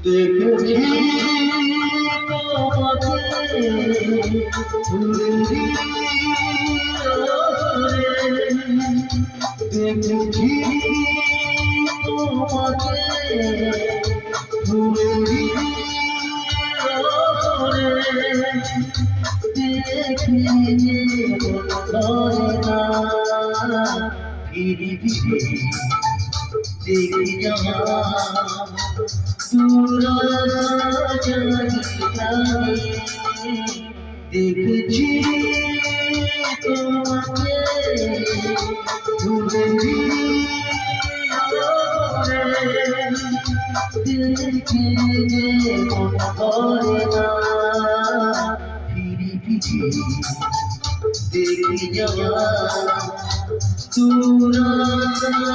দেখেছি তোমাকে ফুলেরি আসরে, দেখেছি তোমাকে ফুলেরি আসরে, দেখি ধরে না ফিরি ফিরি দেখি যাওয়া দেখেছি তোমাকে দেখি মন করে না ফিরি ফিরি দেখি যাওয়া তোরা